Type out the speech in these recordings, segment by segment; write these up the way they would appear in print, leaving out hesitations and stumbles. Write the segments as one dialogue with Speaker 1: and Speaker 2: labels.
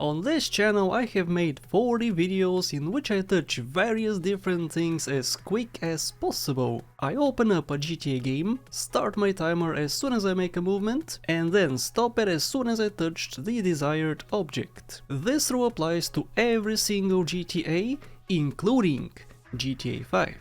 Speaker 1: On this channel I have made 40 videos in which I touch various different things as quick as possible. I open up a GTA game, start my timer as soon as I make a movement, and then stop it as soon as I touched the desired object. This rule applies to every single GTA, including GTA 5.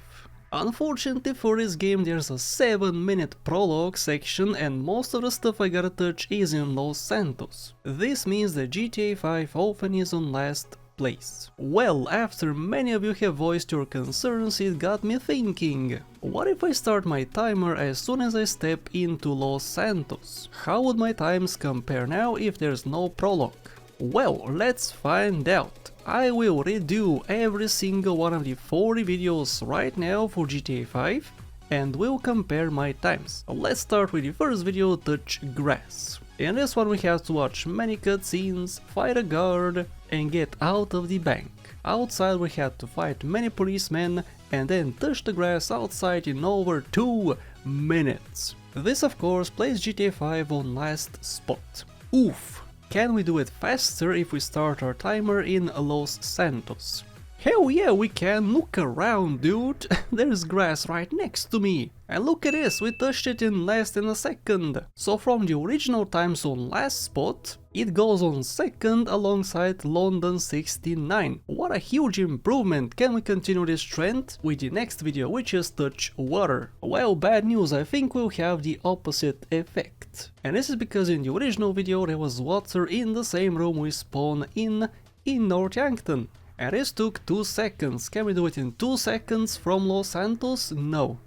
Speaker 1: Unfortunately for this game there's a 7-minute prologue section and most of the stuff I gotta touch is in Los Santos. This means that GTA 5 often is on last place. Well, after many of you have voiced your concerns, it got me thinking, what if I start my timer as soon as I step into Los Santos? How would my times compare now if there's no prologue? Well, let's find out. I will redo every single one of the 40 videos right now for GTA 5 and we'll compare my times. Let's start with the first video, Touch Grass. In this one we have to watch many cutscenes, fight a guard and get out of the bank. Outside we had to fight many policemen and then touch the grass outside in over 2 minutes. This of course places GTA 5 on last spot. Oof! Can we do it faster if we start our timer in Los Santos? Hell yeah, we can! Look around, dude! There's grass right next to me! And look at this, we touched it in less than a second! So from the original times on last spot, it goes on second alongside London 69. What a huge improvement! Can we continue this trend with the next video, which is Touch Water? Well, bad news, I think we'll have the opposite effect. And this is because in the original video there was water in the same room we spawn in North Yankton. And this took 2 seconds. Can we do it in 2 seconds from Los Santos? No.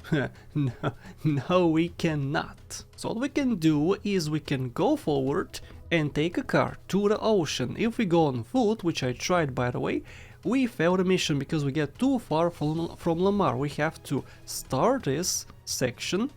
Speaker 1: No, we cannot. So what we can do is we can go forward and take a car to the ocean. If we go on foot, which I tried by the way, we fail the mission because we get too far from Lamar. We have to start this section,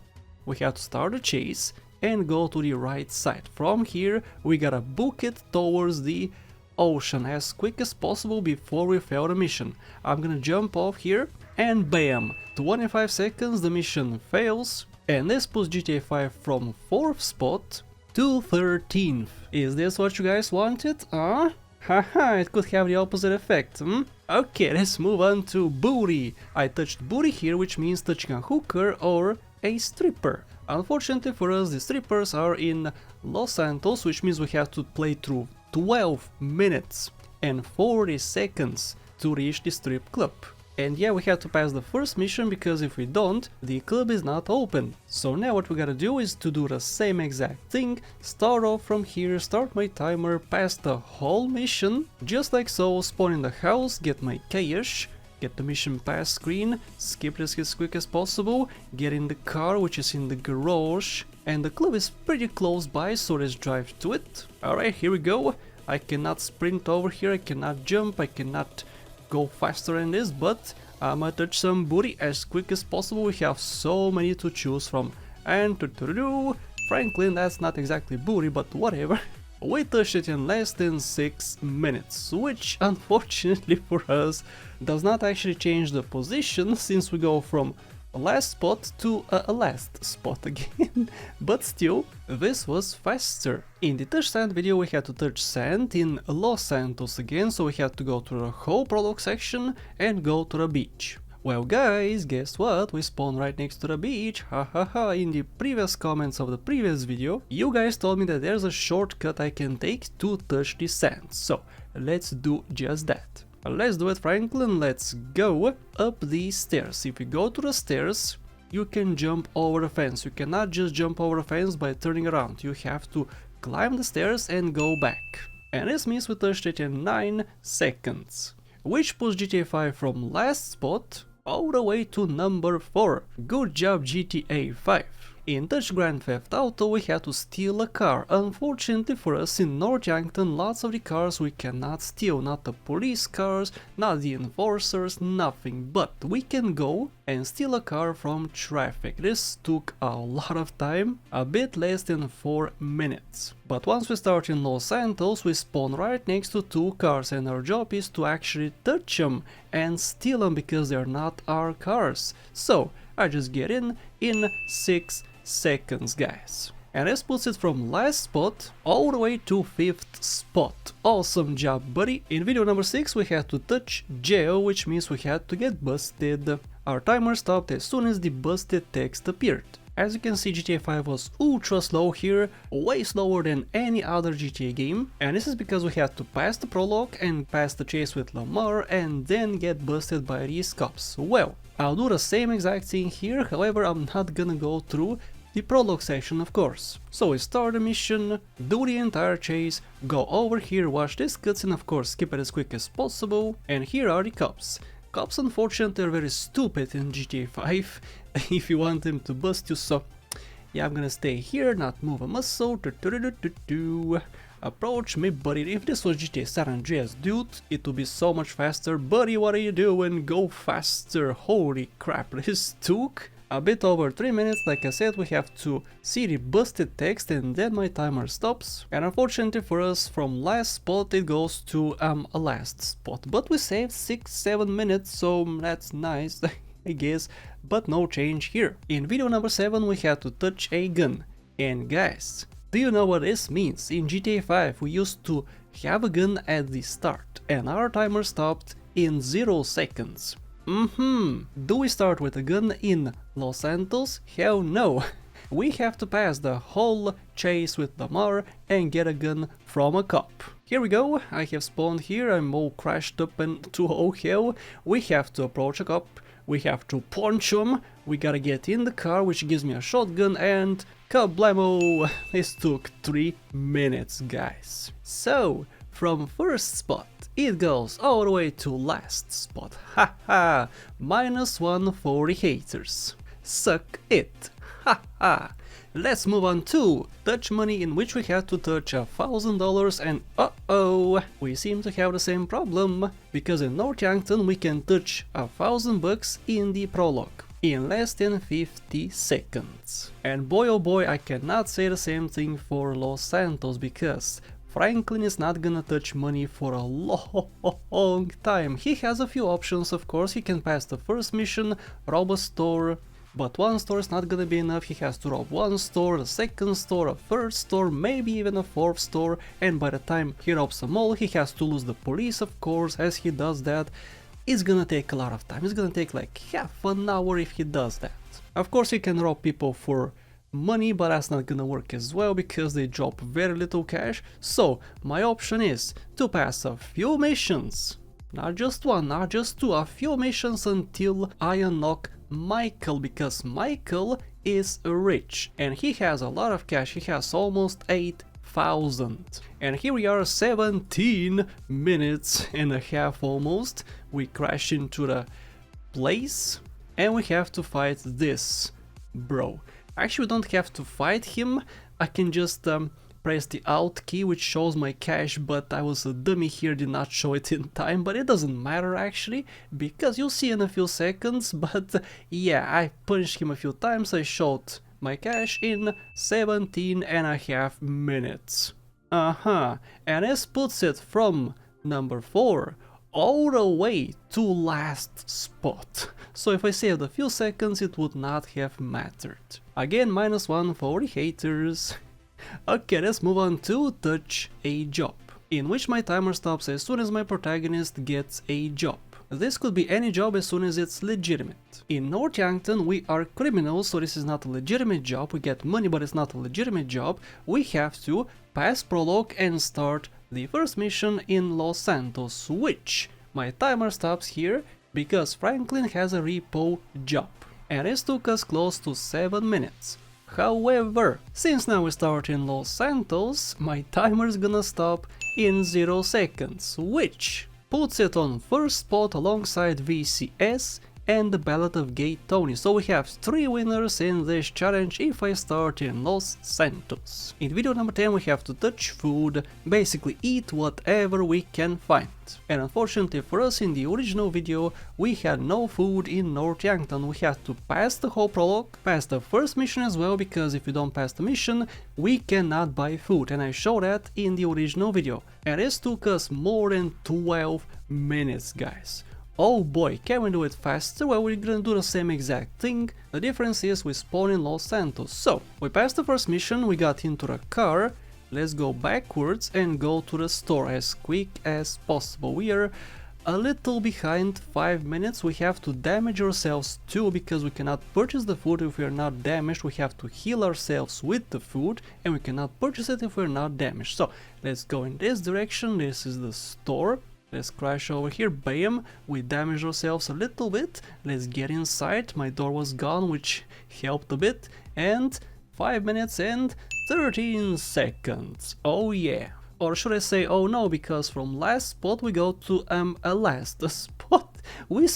Speaker 1: we have to start the chase and go to the right side. From here we gotta book it towards the ocean as quick as possible before we fail the mission. I'm gonna jump off here and bam! 25 seconds, the mission fails and this puts GTA 5 from 4th spot to 13th. Is this what you guys wanted? Haha, it could have the opposite effect, Okay, let's move on to booty. I touched booty here, which means touching a hooker or a stripper. Unfortunately for us, the strippers are in Los Santos, which means we have to play through 12 minutes and 40 seconds to reach the strip club. And yeah, we have to pass the first mission because if we don't, the club is not open. So now what we gotta do is to do the same exact thing, start off from here, start my timer, pass the whole mission, just like so, spawn in the house, get my cash, get the mission pass screen, skip this as quick as possible, get in the car which is in the garage, and the club is pretty close by, so let's drive to it. Alright, here we go. I cannot sprint over here, I cannot jump, I cannot go faster than this, but I'ma touch some booty as quick as possible. We have so many to choose from. And Franklin, that's not exactly booty, but whatever. We touched it in less than 6 minutes, which unfortunately for us does not actually change the position since we go from a last spot to a last spot again, but still, this was faster. In the touch sand video we had to touch sand in Los Santos again, so we had to go to the whole prologue section and go to the beach. Well guys, guess what? We spawned right next to the beach, hahaha. In the previous comments of the previous video, you guys told me that there's a shortcut I can take to touch the sand, so let's do just that. Let's do it, Franklin, let's go up these stairs. If you go to the stairs, you can jump over the fence. You cannot just jump over the fence by turning around, you have to climb the stairs and go back. And this means we touched it in 9 seconds, which puts GTA 5 from last spot all the way to number 4. Good job GTA 5. In Touch Grand Theft Auto we had to steal a car. Unfortunately for us in North Yankton, lots of the cars we cannot steal, not the police cars, not the enforcers, nothing, but we can go and steal a car from traffic. This took a lot of time, a bit less than 4 minutes. But once we start in Los Santos, we spawn right next to 2 cars and our job is to actually touch them and steal them because they're not our cars. So I just get in 6 seconds, guys. and this puts it from last spot all the way to 5th spot. Awesome job, buddy! In video number 6 we had to touch jail, which means we had to get busted. Our timer stopped as soon as the busted text appeared. As you can see, GTA 5 was ultra slow here, way slower than any other GTA game, and this is because we had to pass the prologue and pass the chase with Lamar and then get busted by these cops. Well, I'll do the same exact thing here, however I'm not gonna go through the prologue section, of course. So we start the mission, do the entire chase, go over here, watch this cutscene, of course skip it as quick as possible, and here are the cops. Cops unfortunately are very stupid in GTA 5 if you want them to bust you, so yeah, I'm gonna stay here, not move a muscle. Approach me, buddy. If this was GTA San Andreas, dude, it would be so much faster. Buddy, what are you doing? Go faster. Holy crap, this took a bit over 3 minutes. Like I said, we have to see the busted text and then my timer stops. And unfortunately for us, from last spot it goes to a last spot. But we saved 6-7 minutes, so that's nice, I guess. But no change here. In video number 7 we had to touch a gun. And guys, do you know what this means? In GTA 5 we used to have a gun at the start and our timer stopped in 0 seconds. Do we start with a gun in Los Santos? Hell no! We have to pass the whole chase with Lamar and get a gun from a cop. Here we go, I have spawned here, I'm all crashed up and to oh hell. We have to approach a cop, we have to punch him, we gotta get in the car, which gives me a shotgun, and kablamo! This took 3 minutes, guys. So, from first spot, it goes all the way to last spot. Haha, -1 for the haters. Suck it. Haha. Let's move on to touch money, in which we had to touch $1,000, and uh-oh, we seem to have the same problem, because in North Yankton we can touch $1,000 in the prologue in less than 50 seconds. And boy oh boy, I cannot say the same thing for Los Santos, because Franklin is not gonna touch money for a long time. He has a few options, of course. He can pass the first mission, rob a store, but one store is not gonna be enough. He has to rob one store, a second store, a third store, maybe even a fourth store, and by the time he robs them all, he has to lose the police, of course. As he does that, it's gonna take a lot of time. It's gonna take like half an hour if he does that. Of course, he can rob people for money, but that's not gonna work as well because they drop very little cash. So my option is to pass a few missions, not just one, not just two, a few missions until I unlock Michael, because Michael is rich and he has a lot of cash. He has almost 8,000. And here we are, 17 minutes and a half almost. We crash into the place and we have to fight this bro. Actually, we don't have to fight him. I can just press the Alt key, which shows my cash, but I was a dummy here, did not show it in time, but it doesn't matter actually, because you'll see in a few seconds. But yeah, I punched him a few times, I showed my cash in 17.5 minutes. And this puts it from number 4 all the way to last spot. So if I saved a few seconds, it would not have mattered. Again, -1 for the haters. Okay, let's move on to touch a job, in which my timer stops as soon as my protagonist gets a job. This could be any job as soon as it's legitimate. In North Yankton we are criminals, so this is not a legitimate job. We get money, but it's not a legitimate job. We have to pass prologue and start the first mission in Los Santos, which my timer stops here because Franklin has a repo job. And this took us close to 7 minutes. However, since now we start in Los Santos, my timer is gonna stop in 0 seconds, which puts it on first spot alongside VCS and the Ballad of Gay Tony. So we have 3 winners in this challenge if I start in Los Santos. In video number 10 we have to touch food, basically eat whatever we can find. And unfortunately for us, in the original video we had no food in North Yankton. We had to pass the whole prologue, pass the first mission as well, because if you don't pass the mission we cannot buy food, and I showed that in the original video. And this took us more than 12 minutes, guys. Oh boy, can we do it faster? Well, we're gonna do the same exact thing. The difference is we spawn in Los Santos. So, we passed the first mission, we got into the car. Let's go backwards and go to the store as quick as possible. We are a little behind, 5 minutes. We have to damage ourselves too, because we cannot purchase the food if we are not damaged. We have to heal ourselves with the food, and we cannot purchase it if we're not damaged. So, let's go in this direction. This is the store. Let's crash over here, bam, we damaged ourselves a little bit. Let's get inside, my door was gone, which helped a bit, and 5 minutes and 13 seconds, oh yeah. Or should I say oh no, because from last spot we go to a last spot. We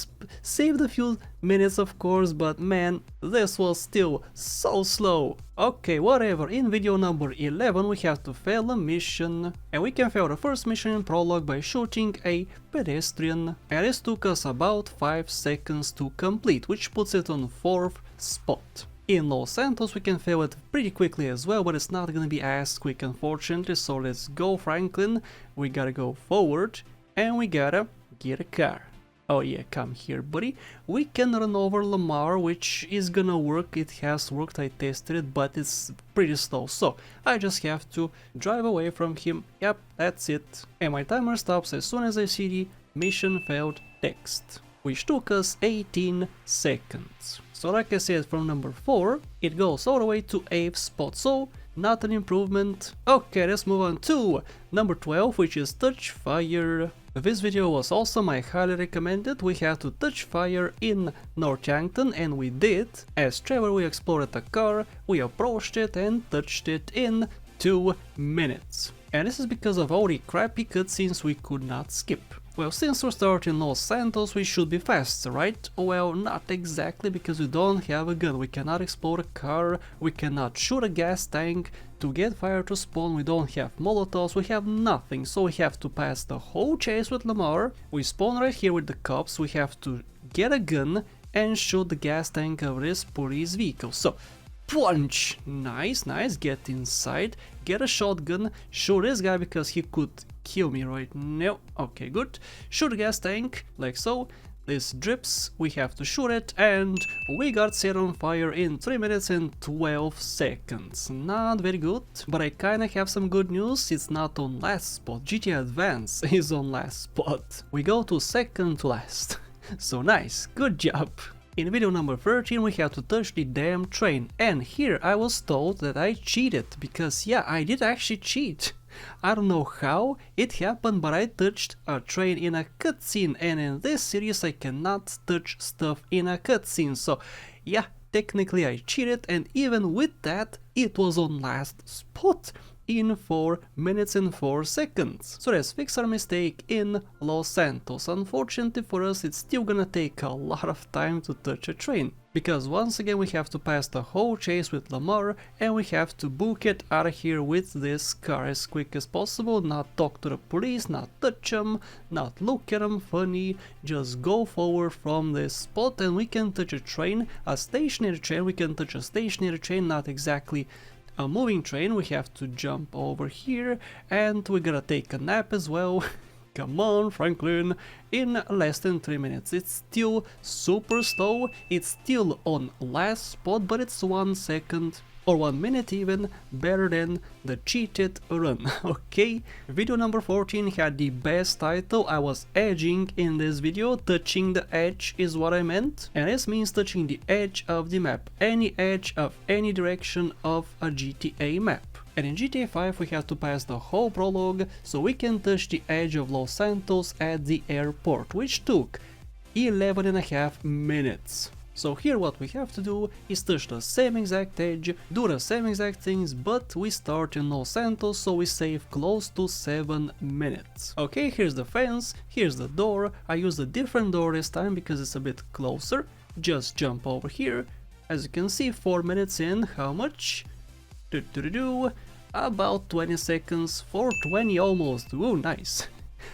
Speaker 1: saved a few minutes of course, but man, this was still so slow. Okay, whatever, in video number 11 we have to fail a mission. And we can fail the first mission in prologue by shooting a pedestrian. And this took us about 5 seconds to complete, which puts it on 4th spot. In Los Santos we can fail it pretty quickly as well, but it's not gonna be as quick unfortunately, so let's go Franklin, we gotta go forward, and we gotta get a car. Oh yeah, come here buddy. We can run over Lamar, which is gonna work, it has worked, I tested it, but it's pretty slow, so I just have to drive away from him, yep, that's it. And my timer stops as soon as I see the mission failed text, which took us 18 seconds. So like I said, from number 4, it goes all the way to 8th spot, so not an improvement. Okay, let's move on to number 12, which is Touch Fire. This video was awesome, I highly recommend it. We had to touch fire in North Yankton, and we did. As Trevor we explored the car, we approached it and touched it in 2 minutes. And this is because of all the crappy cutscenes we could not skip. Well, since we're starting Los Santos, we should be faster, right? Well, not exactly, because we don't have a gun, we cannot explode a car, we cannot shoot a gas tank. To get fire to spawn, we don't have molotovs, we have nothing, so we have to pass the whole chase with Lamar. We spawn right here with the cops, we have to get a gun and shoot the gas tank of this police vehicle. So, punch! Nice, nice, get inside, get a shotgun, shoot this guy because he could kill me right now. Okay, good. Shoot a gas tank, like so. This drips, we have to shoot it, and we got set on fire in 3 minutes and 12 seconds. Not very good, but I kinda have some good news, it's not on last spot. GTA Advance is on last spot. We go to second to last. So nice, good job. In video number 13 we have to touch the damn train, and here I was told that I cheated, because yeah, I did actually cheat. I don't know how it happened, but I touched a train in a cutscene, and in this series I cannot touch stuff in a cutscene, so yeah, technically I cheated, and even with that it was on last spot in 4 minutes and 4 seconds. So let's fix our mistake in Los Santos. Unfortunately for us, it's still gonna take a lot of time to touch a train, because once again we have to pass the whole chase with Lamar, and we have to book it out of here with this car as quick as possible, not talk to the police, not touch them, not look at them funny, just go forward from this spot and we can touch a train, a stationary train. We can touch a stationary train, not exactly a moving train. We have to jump over here, and we gotta take a nap as well. Come on, Franklin, in less than 3 minutes. It's still super slow, it's still on last spot, but it's 1 second or 1 minute even better than the cheated run. Okay, video number 14 had the best title. I was edging in this video. Touching the edge is what I meant, and this means touching the edge of the map, any edge of any direction of a GTA map. And in GTA 5 we have to pass the whole prologue so we can touch the edge of Los Santos at the airport, which took 11.5 minutes. So here what we have to do is touch the same exact edge, do the same exact things, but we start in Los Santos, so we save close to 7 minutes. Okay, here's the fence, here's the door. I use a different door this time because it's a bit closer. Just jump over here. As you can see, 4 minutes in, how much? About 20 seconds, 420 almost, ooh nice.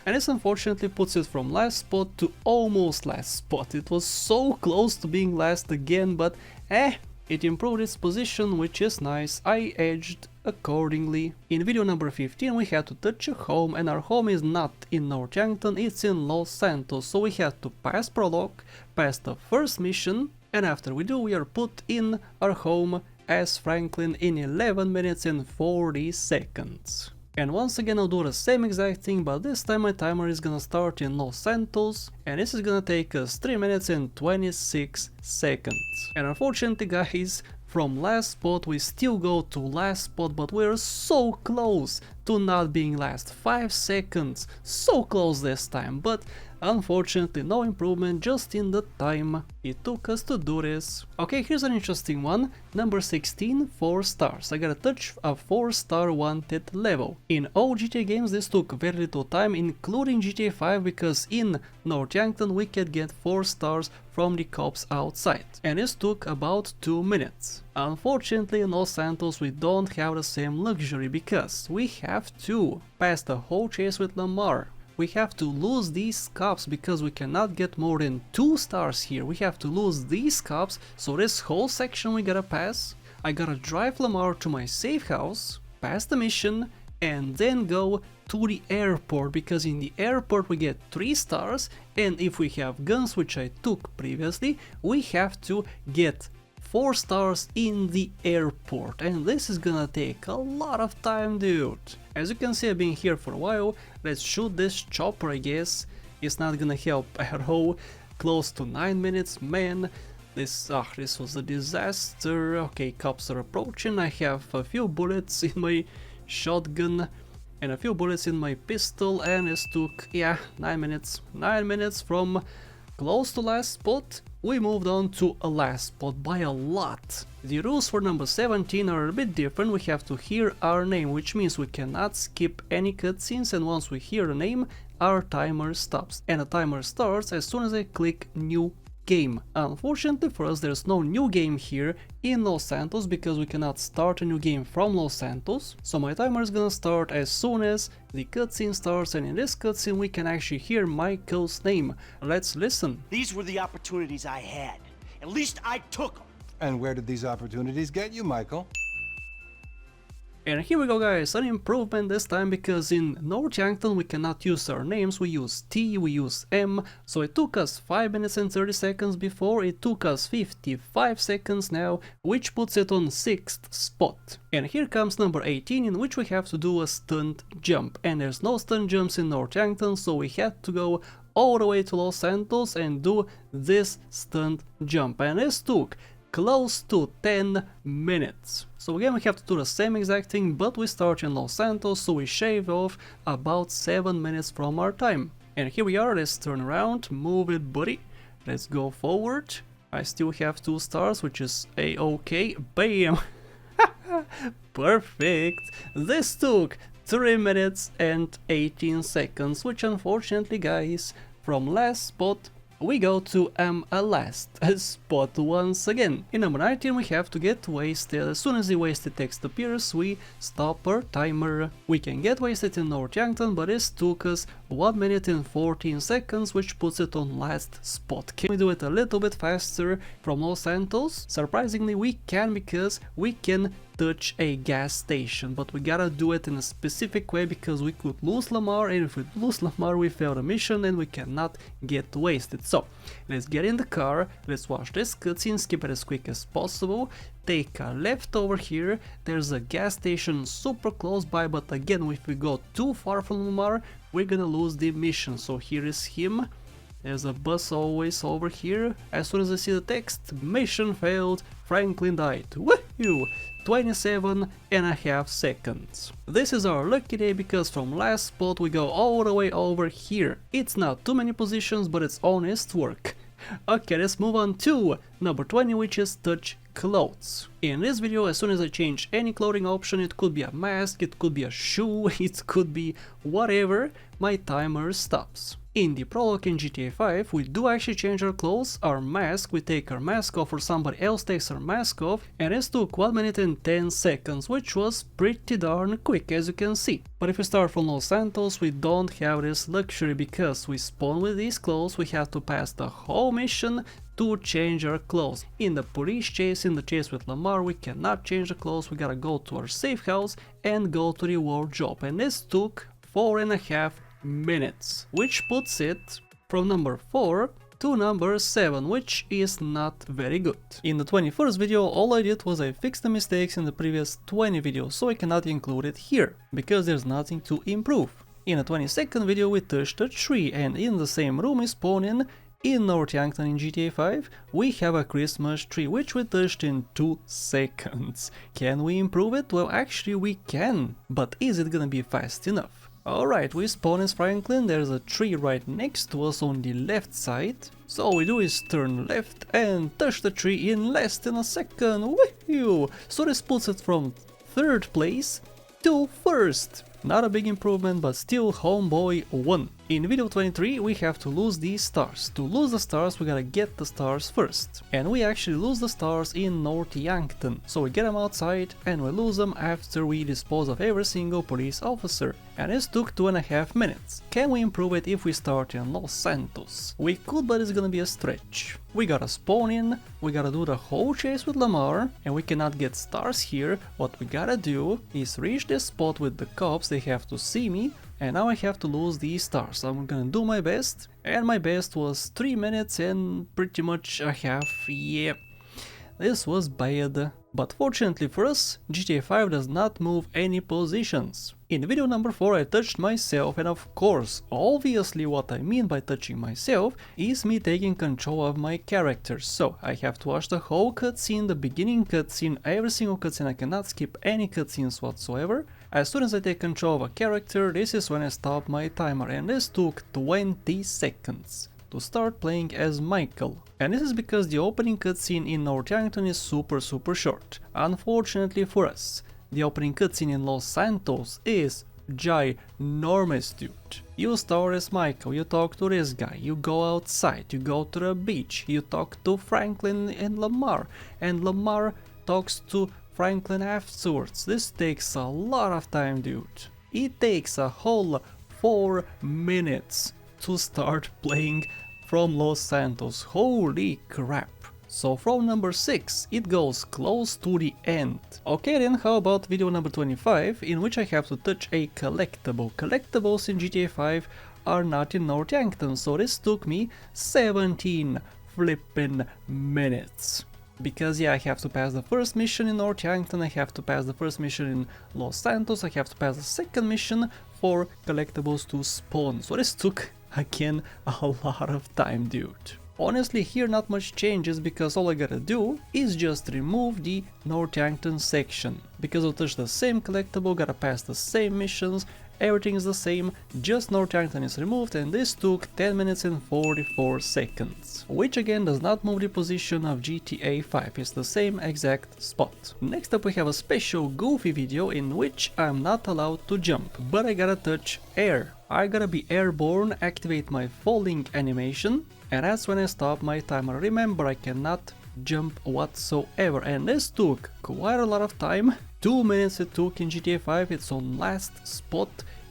Speaker 1: And this unfortunately puts it from last spot to almost last spot. It was so close to being last again, but it improved its position, which is nice. I edged accordingly. In video number 15 we had to touch a home, and our home is not in North Yankton, it's in Los Santos, so we had to pass prologue, pass the first mission, and after we do we are put in our home as Franklin in 11 minutes and 40 seconds. And once again I'll do the same exact thing, but this time my timer is gonna start in Los Santos, and this is gonna take us 3 minutes and 26 seconds. And unfortunately guys, from last spot we still go to last spot, but we're so close to not being last. 5 seconds, so close this time, but unfortunately no improvement, just in the time it took us to do this. Okay, here's an interesting one. Number 16, 4 stars. I gotta touch a 4-star wanted level. In all GTA games this took very little time, including GTA 5, because in North Yankton we could get 4 stars from the cops outside, and this took about 2 minutes. Unfortunately in Los Santos we don't have the same luxury, because we have to pass the whole chase with Lamar. We have to lose these cops because we cannot get more than 2 stars here. We have to lose these cops, so this whole section we gotta pass. I gotta drive Lamar to my safe house, pass the mission, and then go to the airport, because in the airport we get 3 stars, and if we have guns, which I took previously, we have to get 4 stars in the airport, and this is gonna take a lot of time, dude. As you can see, I've been here for a while. Let's shoot this chopper, I guess. It's not gonna help at all. Close to 9 minutes, man. This was a disaster. Okay, cops are approaching. I have a few bullets in my shotgun and a few bullets in my pistol, and this took, yeah, 9 minutes. 9 minutes from close to last spot, we moved on to a last spot by a lot. The rules for number 17 are a bit different. We have to hear our name, which means we cannot skip any cutscenes, and once we hear the name, our timer stops. And the timer starts as soon as I click new game. Unfortunately for us, there's no new game here in Los Santos because we cannot start a new game from Los Santos. So my timer is gonna start as soon as the cutscene starts, and in this cutscene we can actually hear Michael's name. Let's listen.
Speaker 2: These were the opportunities I had. At least I took them.
Speaker 3: And where did these opportunities get you, Michael?
Speaker 1: And here we go, guys, an improvement this time, because in North Yankton we cannot use our names, we use T, we use M, so it took us 5 minutes and 30 seconds before, it took us 55 seconds now, which puts it on 6th spot. And here comes number 18, in which we have to do a stunt jump, and there's no stunt jumps in North Yankton, so we had to go all the way to Los Santos and do this stunt jump, and this took close to 10 minutes. So again we have to do the same exact thing, but we start in Los Santos, so we shave off about 7 minutes from our time. And here we are, let's turn around, move it buddy, let's go forward. I still have 2 stars, which is a-okay, bam! Perfect! This took 3 minutes and 18 seconds, which unfortunately, guys, from last spot we go to a last spot once again. In number 19 we have to get wasted. As soon as the wasted text appears, we stop our timer. We can get wasted in North Yankton, but this took us 1 minute and 14 seconds, which puts it on last spot. Can we do it a little bit faster from Los Santos? Surprisingly we can, because we can touch a gas station, but we gotta do it in a specific way because we could lose Lamar, and if we lose Lamar we fail the mission and we cannot get wasted. So let's get in the car, let's watch this cutscene, skip it as quick as possible, take a left over here, there's a gas station super close by, but again if we go too far from Lamar we're gonna lose the mission. So here is him. There's a bus always over here. As soon as I see the text, mission failed, Franklin died. Woohoo! 27.5 seconds. This is our lucky day because from last spot we go all the way over here. It's not too many positions, but it's honest work. Okay, let's move on to number 20, which is touch clothes. In this video, as soon as I change any clothing option, it could be a mask, it could be a shoe, it could be whatever, my timer stops. In the prologue in GTA 5, we do actually change our clothes, our mask, we take our mask off or somebody else takes our mask off, and this took 1 minute and 10 seconds, which was pretty darn quick as you can see. But if we start from Los Santos, we don't have this luxury because we spawn with these clothes, we have to pass the whole mission, to change our clothes. In the police chase, in the chase with Lamar, we cannot change the clothes, we gotta go to our safe house and go to the wardrobe, and this took 4.5 minutes, which puts it from number 4 to number 7, which is not very good. In the 21st video, all I did was I fixed the mistakes in the previous 20 videos, so I cannot include it here, because there's nothing to improve. In the 22nd video we touched a tree, and in the same room we spawn in North Yankton in GTA 5, we have a Christmas tree, which we touched in 2 seconds. Can we improve it? Well, actually we can, but is it gonna be fast enough? Alright, we spawn as Franklin, there's a tree right next to us on the left side. So all we do is turn left and touch the tree in less than a second. Woohoo! So this puts it from 3rd place to 1st. Not a big improvement, but still homeboy won. In video 23 we have to lose these stars. To lose the stars we gotta get the stars first. And we actually lose the stars in North Yankton. So we get them outside and we lose them after we dispose of every single police officer. And this took 2.5 minutes. Can we improve it if we start in Los Santos? We could, but it's gonna be a stretch. We gotta spawn in, we gotta do the whole chase with Lamar, and we cannot get stars here. What we gotta do is reach this spot with the cops, they have to see me, and now I have to lose these stars. I'm gonna do my best, and my best was 3 minutes and pretty much a half. Yeah, this was bad. But fortunately for us, GTA 5 does not move any positions. In video number 4 I touched myself, and of course, obviously what I mean by touching myself is me taking control of my character. So I have to watch the whole cutscene, the beginning cutscene, every single cutscene, I cannot skip any cutscenes whatsoever. As soon as I take control of a character, this is when I stop my timer, and this took 20 seconds to start playing as Michael. And this is because the opening cutscene in North Yankton is super short. Unfortunately for us, the opening cutscene in Los Santos is ginormous, dude. You start as Michael, you talk to this guy, you go outside, you go to the beach, you talk to Franklin and Lamar talks to Franklin afterwards. This takes a lot of time, dude. It takes a whole 4 minutes to start playing from Los Santos. Holy crap. So from number 6 it goes close to the end. Okay then, how about video number 25, in which I have to touch a collectible. Collectibles in GTA 5 are not in North Yankton, so this took me 17 flippin' minutes. Because yeah, I have to pass the first mission in North Yankton, I have to pass the first mission in Los Santos, I have to pass the second mission for collectibles to spawn. So this took again a lot of time, dude. Honestly, here not much changes, because all I gotta do is just remove the North Yankton section. Because I'll touch the same collectible, gotta pass the same missions, everything is the same, just North Yankton is removed, and this took 10 minutes and 44 seconds. Which again does not move the position of GTA 5, it's the same exact spot. Next up we have a special goofy video in which I'm not allowed to jump, but I gotta touch air. I gotta be airborne, activate my falling animation, and that's when I stop my timer. Remember, I cannot jump whatsoever, and this took quite a lot of time. 2 minutes it took in GTA 5, it's on last spot.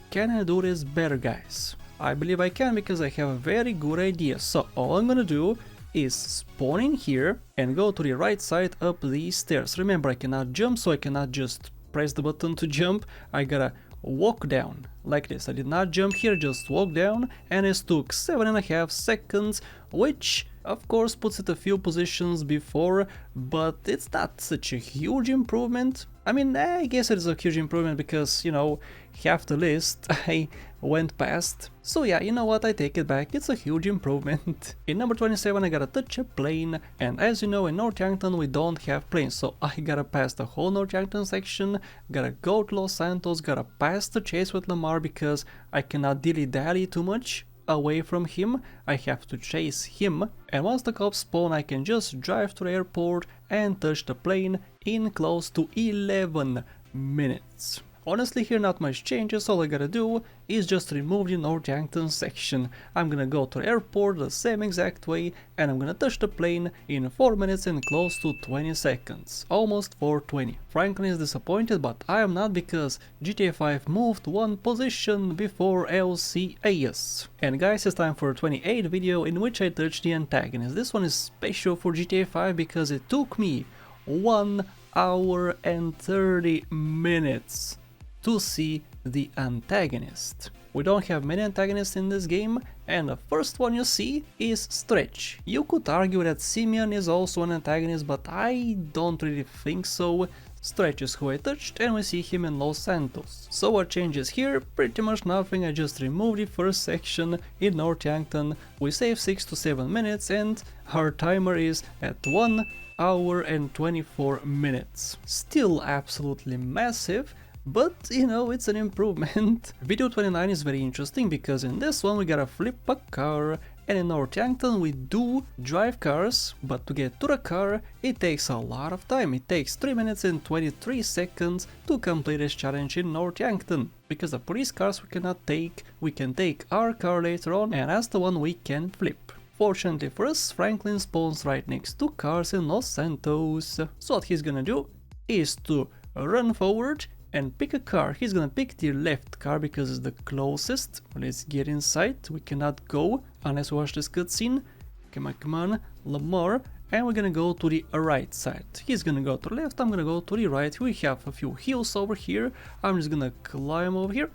Speaker 1: Can I do this better, guys? I believe I can, because I have a very good idea. So all I'm gonna do is spawn in here and go to the right side up these stairs. Remember, I cannot jump, so I cannot just press the button to jump. I gotta walk down like this. I did not jump here, just walk down, and it took 7.5 seconds, which of course puts it a few positions before, but it's not such a huge improvement. I mean, I guess it is a huge improvement because, you know, half the list I went past. So yeah, you know what, I take it back, it's a huge improvement. In number 27 I gotta touch a plane, and as you know, in North Yankton we don't have planes, so I gotta pass the whole North Yankton section, gotta go to Los Santos, gotta pass the chase with Lamar because I cannot dilly-dally too much away from him, I have to chase him, and once the cops spawn I can just drive to the airport and touch the plane in close to 11 minutes. Honestly, here not much changes, all I gotta do is just remove the North Yankton section. I'm gonna go to the airport the same exact way, and I'm gonna touch the plane in 4 minutes and close to 20 seconds. Almost 4:20. Franklin is disappointed, but I am not, because GTA 5 moved one position before LCAS. And guys, it's time for a 28 video in which I touch the Antagonist. This one is special for GTA 5 because it took me 1 hour and 30 minutes to see the Antagonist. We don't have many antagonists in this game, and the first one you see is Stretch. You could argue that Simeon is also an antagonist, but I don't really think so. Stretch is who I touched, and we see him in Los Santos. So what changes here? Pretty much nothing. I just removed the first section in North Yankton. We save 6 to 7 minutes, and our timer is at 1 hour and 24 minutes. Still absolutely massive, but you know, it's an improvement. Video 29 is very interesting because in this one we gotta flip a car, and in North Yankton we do drive cars, but to get to the car it takes a lot of time. It takes 3 minutes and 23 seconds to complete this challenge in North Yankton. Because the police cars we cannot take, we can take our car later on, and that's the one we can flip. Fortunately for us, Franklin spawns right next to cars in Los Santos. So what he's gonna do is to run forward and pick a car. He's gonna pick the left car because it's the closest. Let's get inside. We cannot go unless we watch this cutscene. Come on, Lamar. And we're gonna go to the right side. He's gonna go to the left, I'm gonna go to the right. We have a few hills over here. I'm just gonna climb over here.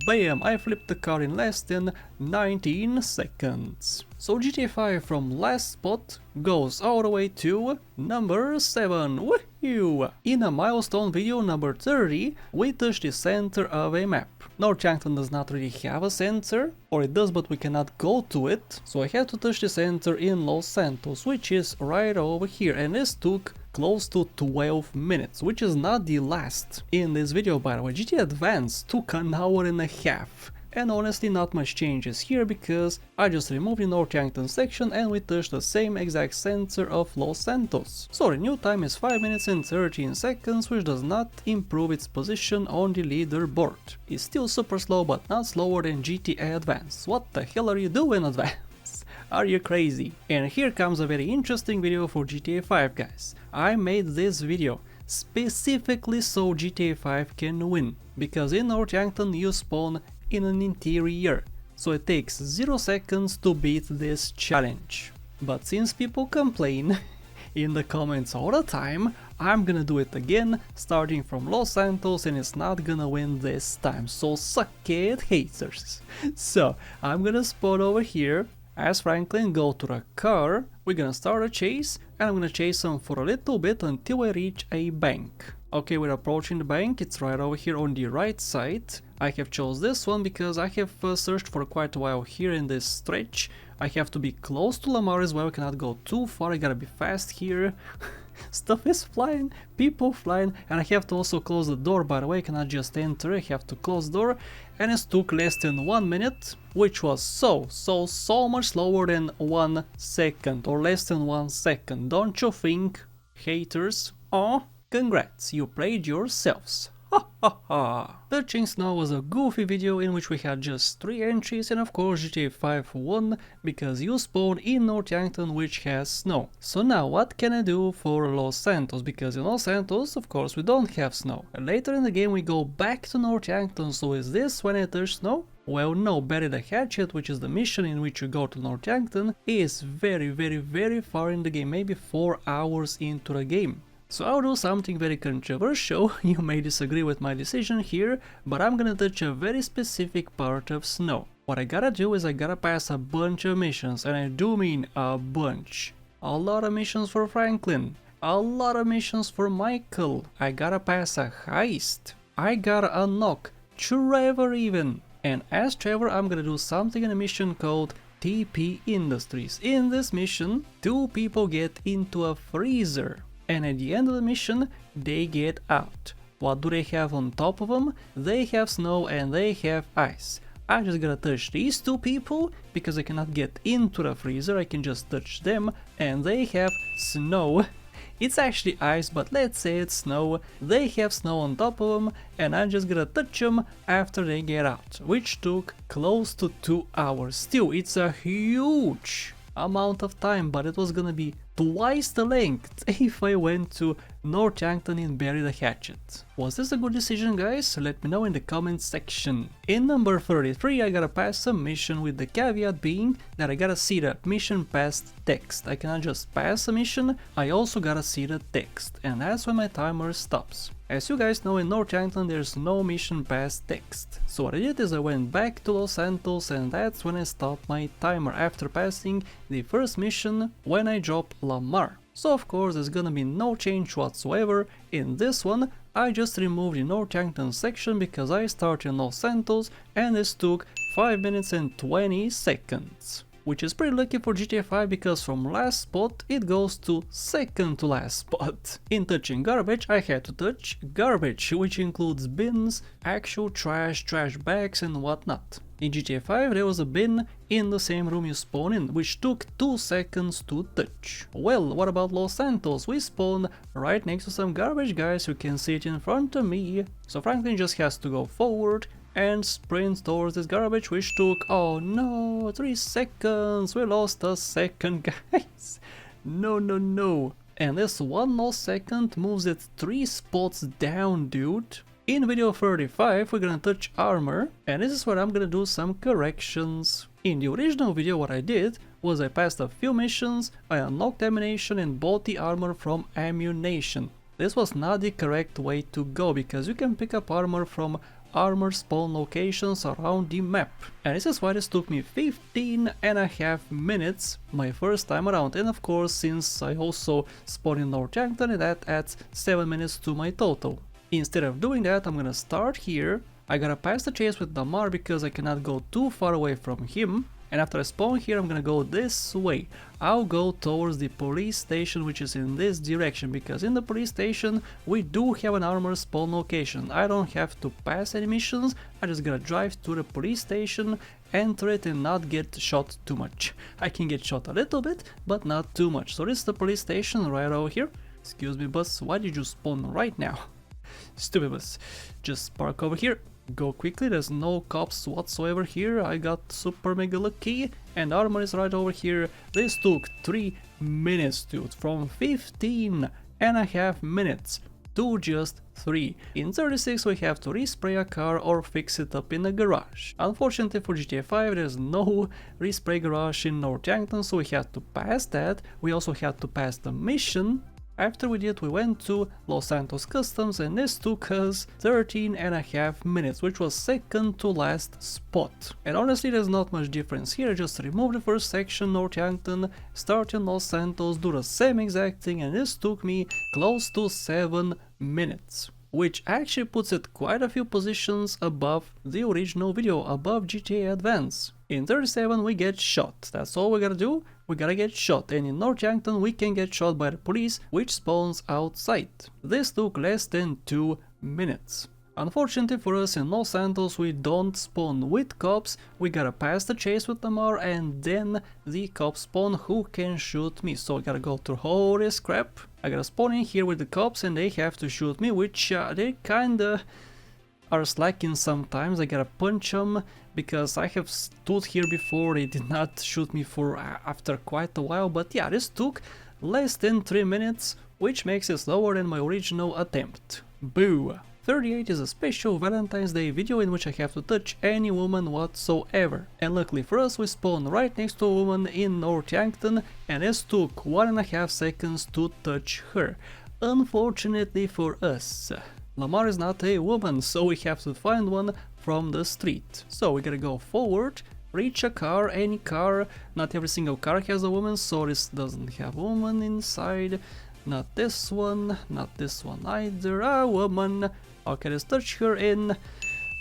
Speaker 1: Bam! I flipped the car in less than 19 seconds. So GTA 5 from last spot goes all the way to number 7. Woohoo! In a milestone video number 30, we touch the center of a map. North Yankton does not really have a center, or it does but we cannot go to it, so I had to touch the center in Los Santos, which is right over here, and this took close to 12 minutes, which is not the last in this video by the way. GTA Advanced took an hour and a half. And honestly not much changes here because I just removed the North Yankton section and we touched the same exact center of Los Santos. So the new time is 5 minutes and 13 seconds, which does not improve its position on the leaderboard. It's still super slow but not slower than GTA Advance. What the hell are you doing, Advance? Are you crazy? And here comes a very interesting video for GTA 5 guys. I made this video specifically so GTA 5 can win, because in North Yankton you spawn in an interior, so it takes 0 seconds to beat this challenge. But since people complain in the comments all the time, I'm gonna do it again, starting from Los Santos, and it's not gonna win this time, so suck it, haters. So I'm gonna spawn over here as Franklin, go to the car, we're gonna start a chase, and I'm gonna chase him for a little bit until I reach a bank. Okay, we're approaching the bank, it's right over here on the right side. I have chose this one because I have searched for quite a while here in this stretch. I have to be close to Lamar as well, I cannot go too far, I gotta be fast here. Stuff is flying, people flying, and I have to also close the door, by the way, I cannot just enter, I have to close the door. And it took less than 1 minute, which was so much slower than 1 second, or less than 1 second, don't you think, haters? Oh, congrats, you played yourselves. Ha ha ha! Touching Snow was a goofy video in which we had just 3 entries, and of course GTA 5 won because you spawn in North Yankton, which has snow. So now what can I do for Los Santos, because in Los Santos of course we don't have snow. And later in the game we go back to North Yankton, so is this when I touch snow? Well no, Bury the Hatchet, which is the mission in which you go to North Yankton, is very far in the game, maybe 4 hours into the game. So I'll do something very controversial, you may disagree with my decision here, but I'm gonna touch a very specific part of snow. What I gotta do is I gotta pass a bunch of missions, and I do mean a bunch. A lot of missions for Franklin, a lot of missions for Michael, I gotta pass a heist, I gotta unlock Trevor even. And as Trevor I'm gonna do something in a mission called TP Industries. In this mission, 2 people get into a freezer. And at the end of the mission, they get out. What do they have on top of them? They have snow and they have ice. I just gotta touch these 2 people, because I cannot get into the freezer, I can just touch them, and they have snow It's actually ice, but let's say it's snow. They have snow on top of them, and I'm just gonna touch them after they get out, which took close to 2 hours. Still, it's a huge amount of time, but it was gonna be twice the length if I went to Northampton and buried the hatchet. Was this a good decision, guys? Let me know in the comment section. In number 33, I gotta pass a mission, with the caveat being that I gotta see the mission past text. I cannot just pass a mission, I also gotta see the text, and that's when my timer stops. As you guys know, in Northampton there's no mission past text. So what I did is I went back to Los Santos, and that's when I stopped my timer after passing the first mission when I dropped Lamar. So of course there's gonna be no change whatsoever. In this one I just removed the Northampton section because I started in Los Santos, and this took 5 minutes and 20 seconds. Which is pretty lucky for GTA 5 because from last spot it goes to second to last spot. In touching garbage, I had to touch garbage, which includes bins, actual trash, trash bags and whatnot. In GTA 5 there was a bin in the same room you spawn in, which took 2 seconds to touch. Well, what about Los Santos? We spawned right next to some garbage, guys. You can see it in front of me. So Franklin just has to go forward and sprint towards this garbage, which took, oh no, 3 seconds. We lost a second, guys. No. And this one lost second moves it 3 spots down, dude. In video 35 we're gonna touch Armour, and this is where I'm gonna do some corrections. In the original video what I did was I passed a few missions, I unlocked ammunition and bought the armor from ammunition. This was not the correct way to go, because you can pick up armor from armor spawn locations around the map, and this is why this took me 15.5 minutes my first time around. And of course, since I also spawned in Northampton, that adds 7 minutes to my total. Instead of doing that, I'm gonna start here. I gotta pass the chase with Lamar because I cannot go too far away from him. And after I spawn here, I'm gonna go this way. I'll go towards the police station, which is in this direction, because in the police station we do have an armor spawn location. I don't have to pass any missions, I just gotta drive to the police station, enter it and not get shot too much. I can get shot a little bit, but not too much. So this is the police station right over here. Excuse me, bus, why did you spawn right now? Stupid bus. Just park over here. Go quickly, there's no cops whatsoever here. I got super mega lucky, and armor is right over here. This took 3 minutes, dude, from 15.5 minutes to just 3. In 36 we have to respray a car or fix it up in a garage. Unfortunately for GTA 5 there's no respray garage in Northampton, so we had to pass that. We also had to pass the mission. After we did, we went to Los Santos Customs, and this took us 13.5 minutes, which was second to last spot. And honestly, there's not much difference here. Just remove the first section, Northampton, start in Los Santos, do the same exact thing, and this took me close to 7 minutes. Which actually puts it quite a few positions above the original video, above GTA Advance. In 37 we get shot, that's all we gotta do, we gotta get shot, and in Northampton we can get shot by the police, which spawns outside. This took less than 2 minutes. Unfortunately for us, in Los Santos we don't spawn with cops, we gotta pass the chase with Lamar, and then the cops spawn who can shoot me, so I gotta go through all this crap. I gotta spawn in here with the cops and they have to shoot me, which they kinda are slacking sometimes. I gotta punch them because I have stood here before, they did not shoot me for after quite a while, but yeah, this took less than 3 minutes, which makes it slower than my original attempt. Boo! 38 is a special Valentine's Day video in which I have to touch any woman whatsoever. And luckily for us, we spawned right next to a woman in Northampton, and this took 1.5 seconds to touch her. Unfortunately for us, Lamar is not a woman, so we have to find one from the street. So we gotta go forward, reach a car, any car. Not every single car has a woman, so this doesn't have a woman inside. Not this one either, a woman. Okay, let's touch her in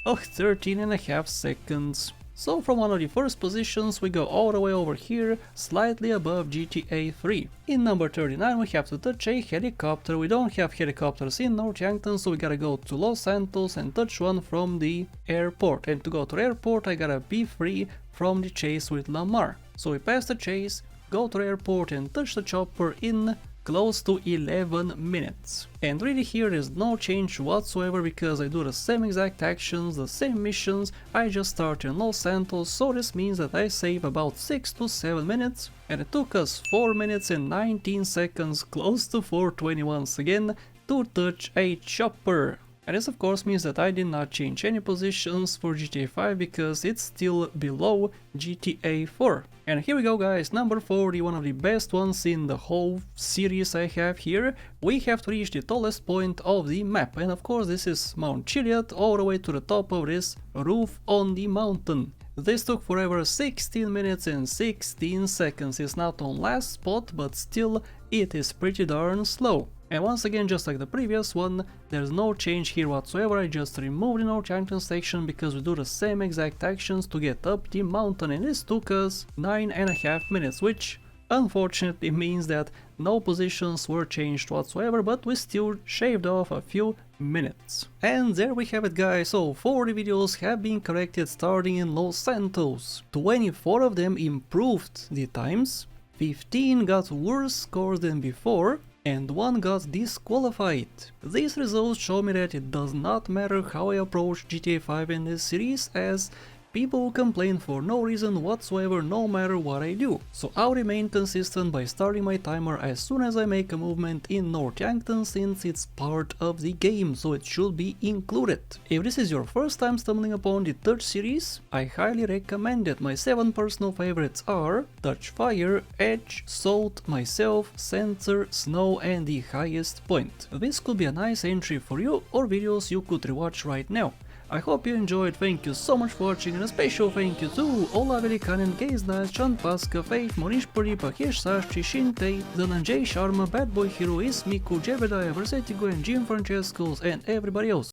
Speaker 1: 13.5 seconds. So from one of the first positions we go all the way over here, slightly above GTA 3. In number 39 we have to touch a helicopter. We don't have helicopters in Northampton, so we gotta go to Los Santos and touch one from the airport. And to go to the airport I gotta be free from the chase with Lamar. So we pass the chase, go to the airport and touch the chopper in close to 11 minutes. And really here is no change whatsoever because I do the same exact actions, the same missions, I just start in Los Santos, so this means that I save about 6 to 7 minutes, and it took us 4 minutes and 19 seconds, close to 4:20 once again, to touch a chopper. And this of course means that I did not change any positions for GTA 5 because it's still below GTA 4. And here we go guys, number 40, one of the best ones in the whole series I have here. We have to reach the tallest point of the map, and of course this is Mount Chiliad, all the way to the top of this roof on the mountain. This took forever, 16 minutes and 16 seconds. It's not on last spot, but still it is pretty darn slow. And once again, just like the previous one, there's no change here whatsoever. I just removed the North Yankton section because we do the same exact actions to get up the mountain, and this took us 9.5 minutes, which unfortunately means that no positions were changed whatsoever, but we still shaved off a few minutes. And there we have it guys, so 40 videos have been corrected starting in Los Santos. 24 of them improved the times, 15 got worse scores than before, and 1 got disqualified. These results show me that it does not matter how I approach GTA 5 in this series, as people will complain for no reason whatsoever no matter what I do. So I'll remain consistent by starting my timer as soon as I make a movement in North Yankton, since it's part of the game, so it should be included. If this is your first time stumbling upon the Touch series, I highly recommend it. My 7 personal favorites are Touch Fire, Edge, Salt, Myself, Sensor, Snow and the Highest Point. This could be a nice entry for you, or videos you could rewatch right now. I hope you enjoyed, thank you so much for watching, and a special thank you to Ola Velikanen, Gaze Chan Pasca, Faith, Monish Puripa, Hirsch Sashi, Shintei, Zananjay Sharma, Bad Boy Hero, Ismiku, Jebediah, Versetigo and Jim Francescos and everybody else.